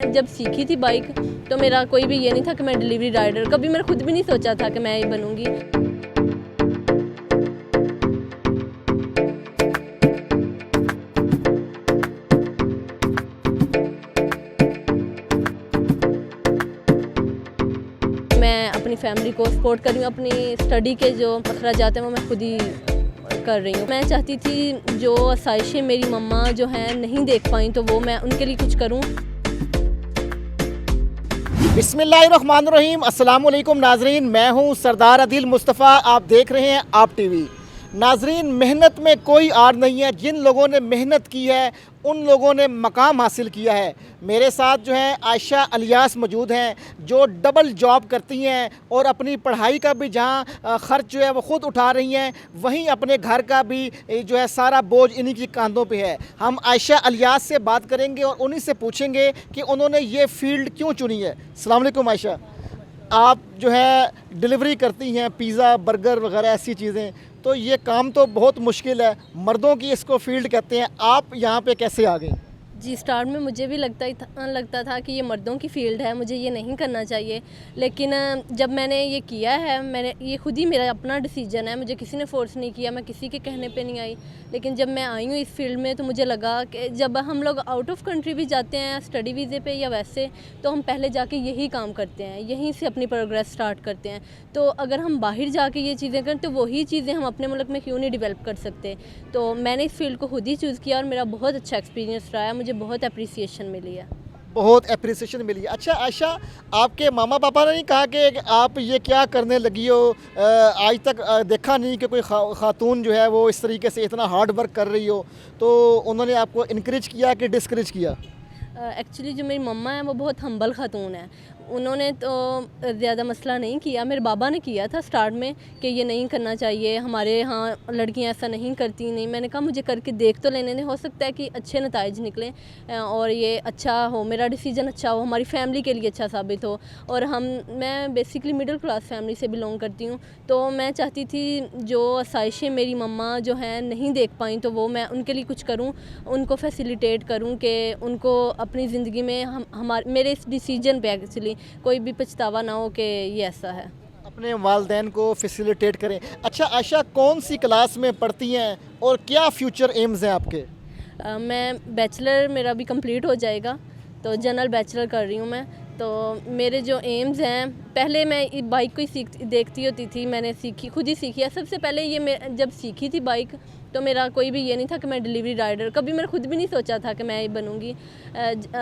जब सीखी थी बाइक तो मेरा कोई भी ये नहीं था कि मैं डिलीवरी राइडर, कभी मैंने खुद भी नहीं सोचा था कि मैं ये बनूंगी। मैं अपनी फैमिली को सपोर्ट कर रही हूँ, अपनी स्टडी के जो अखराजात हैं वो मैं खुद ही कर रही हूँ। मैं चाहती थी जो आसाइशें मेरी मम्मा जो हैं नहीं देख पाई तो वो मैं उनके लिए कुछ करूँ। बिस्मिल्लाहिर्रहमानिर्रहीम, अस्सलाम वालेकुम नाजरीन। मैं हूं सरदार आदिल मुस्तफ़ा, आप देख रहे हैं आप टीवी। नाजरीन, मेहनत में कोई आर नहीं है। जिन लोगों ने मेहनत की है उन लोगों ने मकाम हासिल किया है। मेरे साथ जो है आयशा अलियास मौजूद हैं, जो डबल जॉब करती हैं और अपनी पढ़ाई का भी जहां ख़र्च जो है वो ख़ुद उठा रही हैं, वहीं अपने घर का भी जो है सारा बोझ इन्हीं की कंधों पे है। हम आयशा अलियास से बात करेंगे और उन्हीं से पूछेंगे कि उन्होंने ये फ़ील्ड क्यों चुनी है। अस्सलाम वालेकुम आयशा, आप जो है डिलीवरी करती हैं पिज़्ज़ा बर्गर वगैरह ऐसी चीज़ें, तो ये काम तो बहुत मुश्किल है, मर्दों की इसको फील्ड कहते हैं। आप यहाँ पे कैसे आ गई? जी, स्टार्ट में मुझे भी लगता था कि ये मर्दों की फ़ील्ड है, मुझे ये नहीं करना चाहिए। लेकिन जब मैंने ये किया है, मैंने ये खुद ही मेरा अपना डिसीजन है, मुझे किसी ने फ़ोर्स नहीं किया, मैं किसी के कहने पे नहीं आई। लेकिन जब मैं आई हूँ इस फील्ड में तो मुझे लगा कि जब हम लोग आउट ऑफ कंट्री भी जाते हैं स्टडी वीज़े पे या वैसे, तो हम पहले जाके यही काम करते हैं, यहीं से अपनी प्रोग्रेस स्टार्ट करते हैं। तो अगर हम बाहर जाके ये चीज़ें करें तो वही चीज़ें हम अपने मुल्क में क्यों नहीं डेवलप कर सकते। तो मैंने इस फील्ड को खुद ही चूज़ किया और मेरा बहुत अच्छा एक्सपीरियंस रहा है, मुझे बहुत अप्रिसिएशन मिली है। बहुत अप्रिसिएशन मिली है। अच्छा आयशा, आपके मामा पापा ने नहीं कहा कि आप ये क्या करने लगी हो? आज तक देखा नहीं कि कोई खातून जो है वो इस तरीके से इतना हार्ड वर्क कर रही हो, तो उन्होंने आपको इनक्रेज किया कि डिस्करेज किया? एक्चुअली जो मेरी मम्मा है वो बहुत हम्बल खातून है, उन्होंने तो ज़्यादा मसला नहीं किया। मेरे बाबा ने किया था स्टार्ट में कि ये नहीं करना चाहिए, हमारे यहाँ लड़कियाँ ऐसा नहीं करती। नहीं, मैंने कहा मुझे करके देख तो लेने दें, हो सकता है कि अच्छे नताइज निकलें और ये अच्छा हो, मेरा डिसीजन अच्छा हो, हमारी फैमिली के लिए अच्छा साबित हो। और मैं बेसिकली मिडिल क्लास फैमिली से बिलोंग करती हूँ, तो मैं चाहती थी जो आसाइशें मेरी मम्मा जो हैं नहीं देख पाई तो वो मैं उनके लिए कुछ करूँ, उनको फैसिलिटेट करूँ कि उनको अपनी ज़िंदगी में मेरे इस डिसीजन पे एक्चुअली कोई भी पछतावा ना हो कि ये ऐसा है। अपने वालदैन को फैसिलिटेट करें। अच्छा आयशा, कौन सी क्लास में पढ़ती हैं और क्या फ्यूचर एम्स हैं आपके? मैं बैचलर मेरा भी कंप्लीट हो जाएगा, तो जनरल बैचलर कर रही हूँ मैं। तो मेरे जो एम्स हैं, पहले मैं बाइक को ही देखती होती थी, मैंने खुद ही सीखी है। सबसे पहले जब सीखी थी बाइक तो मेरा कोई भी ये नहीं था कि मैं डिलीवरी राइडर, कभी मैंने खुद भी नहीं सोचा था कि मैं ये बनूंगी।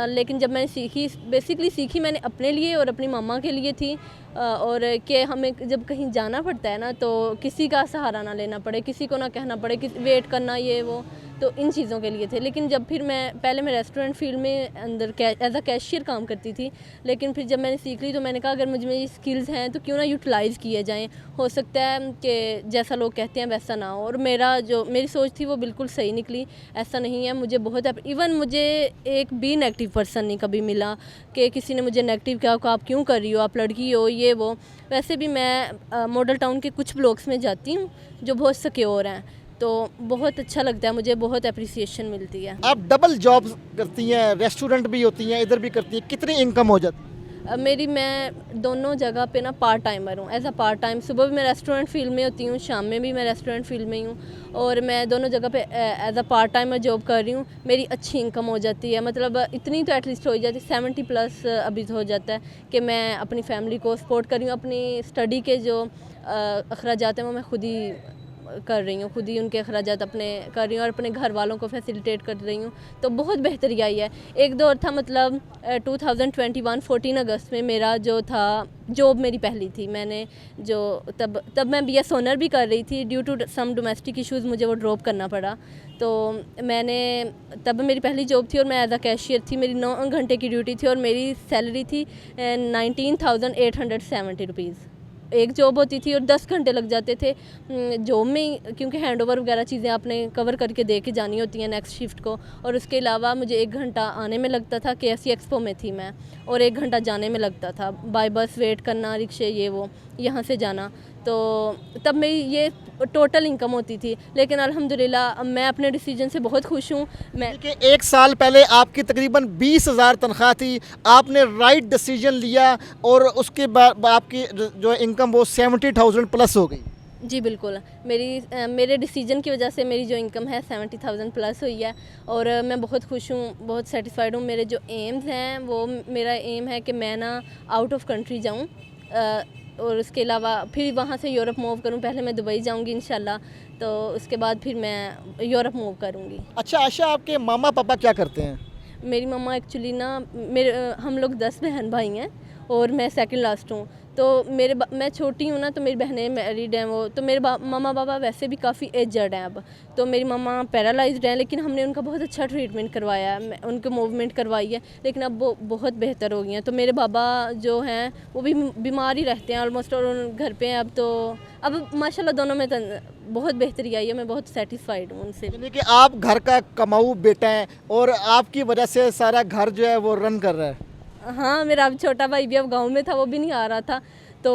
लेकिन जब मैंने बेसिकली सीखी मैंने अपने लिए और अपनी मम्मा के लिए थी। और कि हमें जब कहीं जाना पड़ता है ना तो किसी का सहारा ना लेना पड़े, किसी को ना कहना पड़े कि वेट करना ये वो, तो इन चीज़ों के लिए थे। लेकिन जब फिर पहले मैं रेस्टोरेंट फील्ड में अंदर एज अ कैशियर काम करती थी, लेकिन फिर जब मैंने सीख ली तो मैंने कहा अगर मुझ में ये स्किल्स हैं तो क्यों ना यूटिलाइज़ किए जाएं। हो सकता है कि जैसा लोग कहते हैं वैसा ना हो। और मेरी सोच थी वो बिल्कुल सही निकली, ऐसा नहीं है। मुझे मुझे एक भी नेगेटिव पर्सन नहीं कभी मिला कि किसी ने मुझे नेगेटिव कहा कि आप क्यों कर रही हो, आप लड़की हो, ये वो। वैसे भी मैं मॉडल टाउन के कुछ ब्लॉक्स में जाती हूँ जो बहुत सिक्योर हैं, तो बहुत अच्छा लगता है, मुझे बहुत अप्रिसिएशन मिलती है। आप डबल जॉब करती हैं, रेस्टोरेंट भी होती हैं, इधर भी करती हैं, कितनी इनकम हो जाती है? मैं दोनों जगह पे ना पार्ट टाइमर हूँ। एज अ पार्ट टाइम सुबह भी मैं रेस्टोरेंट फील्ड में होती हूँ, शाम में भी मैं रेस्टोरेंट फील्ड में ही हूँ, और मैं दोनों जगह पे as a part timer job कर रही हूँ। मेरी अच्छी इनकम हो जाती है, मतलब इतनी तो एटलीस्ट हो जाती है, 70+ अभी तो हो जाता है कि मैं अपनी फैमिली को सपोर्ट कर रही हूँ। अपनी स्टडी के जो अखराजात हैं वो मैं खुद ही कर रही हूँ, खुद ही उनके अखराजात अपने कर रही हूँ और अपने घर वालों को फैसिलिटेट कर रही हूँ। तो बहुत बेहतरी आई है। एक दौर था, मतलब 2021 14 अगस्त में मेरा जो था जॉब मेरी पहली थी। मैंने जो तब मैं BS ऑनर भी कर रही थी, due to some domestic issues मुझे वो ड्रॉप करना पड़ा। तो तब मेरी पहली जॉब थी और मैं एज अ कैशियर थी। मेरी 9 घंटे की ड्यूटी थी और मेरी सैलरी थी 19,870 रुपीज़। एक जॉब होती थी और 10 घंटे लग जाते थे जॉब में ही, क्योंकि हैंडओवर वगैरह चीज़ें आपने कवर करके दे के जानी होती हैं नेक्स्ट शिफ्ट को। और उसके अलावा मुझे 1 घंटा आने में लगता था, KFC एक्सपो में थी मैं, और 1 घंटा जाने में लगता था, बाय बस वेट करना, रिक्शे ये वो, यहाँ से जाना। तो तब मेरी ये टोटल इनकम होती थी, लेकिन अल्हम्दुलिल्लाह मैं अपने डिसीजन से बहुत खुश हूँ। मैं कि 1 साल पहले आपकी तकरीबन 20,000 तनख्वाह थी, आपने राइट डिसीजन लिया और उसके बाद आपकी जो इनकम वो 70,000 प्लस हो गई। जी बिल्कुल, मेरे डिसीजन की वजह से मेरी जो इनकम है 70,000 प्लस हुई है और मैं बहुत खुश हूँ, बहुत सेटिस्फाइड हूँ। मेरे जो एम्स हैं वो मेरा एम है कि मैं ना आउट ऑफ कंट्री जाऊँ और उसके अलावा फिर वहाँ से यूरोप मूव करूँ। पहले मैं दुबई जाऊँगी इंशाल्लाह, तो उसके बाद फिर मैं यूरोप मूव करूँगी। अच्छा आयशा, आपके मामा पापा क्या करते हैं? मेरी मम्मा एक्चुअली ना हम लोग 10 बहन भाई हैं और मैं सेकंड लास्ट हूँ। तो मैं छोटी हूँ ना, तो मेरी बहनें मैरिड हैं वो, तो मेरे मम्मा पापा वैसे भी काफ़ी एजड हैं अब। तो मेरी मम्मा पैरालाइज्ड हैं, लेकिन हमने उनका बहुत अच्छा ट्रीटमेंट करवाया है, उनको मूवमेंट करवाई है, लेकिन अब वो बहुत बेहतर हो गई हैं। तो मेरे बाबा जो हैं वो भी बीमार ही रहते हैं ऑलमोस्ट, और घर पे हैं अब। तो अब माशाल्लाह दोनों में बहुत बेहतरी आई है, मैं बहुत सेटिस्फाइड हूँ उनसे। यानी कि आप घर का कमाऊ बेटा हैं और आपकी वजह से सारा घर जो है वो रन कर रहा है। हाँ, मेरा अब छोटा भाई भी अब गांव में था, वो भी नहीं आ रहा था, तो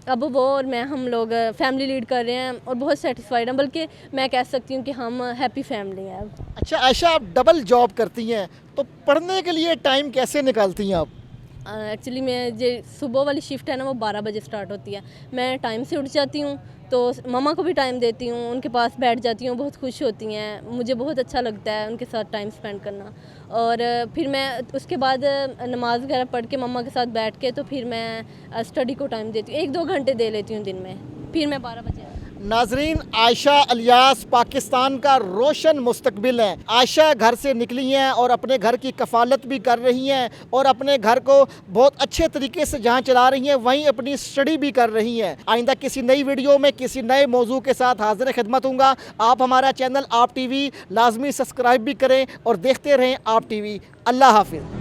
अब वो और मैं हम लोग फैमिली लीड कर रहे हैं और बहुत सेटिस्फाइड हैं, बल्कि मैं कह सकती हूँ कि हम हैप्पी फैमिली हैं अब। अच्छा आयशा, आप डबल जॉब करती हैं तो पढ़ने के लिए टाइम कैसे निकालती हैं आप? एक्चुअली मैं जो सुबह वाली शिफ्ट है ना वो 12 बजे स्टार्ट होती है। मैं टाइम से उठ जाती हूँ, तो मम्मा को भी टाइम देती हूँ, उनके पास बैठ जाती हूँ, बहुत खुश होती हैं, मुझे बहुत अच्छा लगता है उनके साथ टाइम स्पेंड करना। और फिर मैं उसके बाद नमाज़ वगैरह पढ़ के मम्मा के साथ बैठ के तो फिर मैं स्टडी को टाइम देती हूँ, 1-2 घंटे दे लेती हूँ दिन में, फिर मैं 12 बजे। नाजरीन, आयशा अलियास पाकिस्तान का रोशन मुस्तकबिल है। आयशा घर से निकली हैं और अपने घर की कफ़ालत भी कर रही हैं और अपने घर को बहुत अच्छे तरीके से जहां चला रही हैं वहीं अपनी स्टडी भी कर रही हैं। आइंदा किसी नई वीडियो में किसी नए मौजू के साथ हाजिर खिदमत हूँगा। आप हमारा चैनल आप टीवी लाजमी सब्सक्राइब भी करें और देखते रहें आप टीवी। अल्लाह हाफिज़।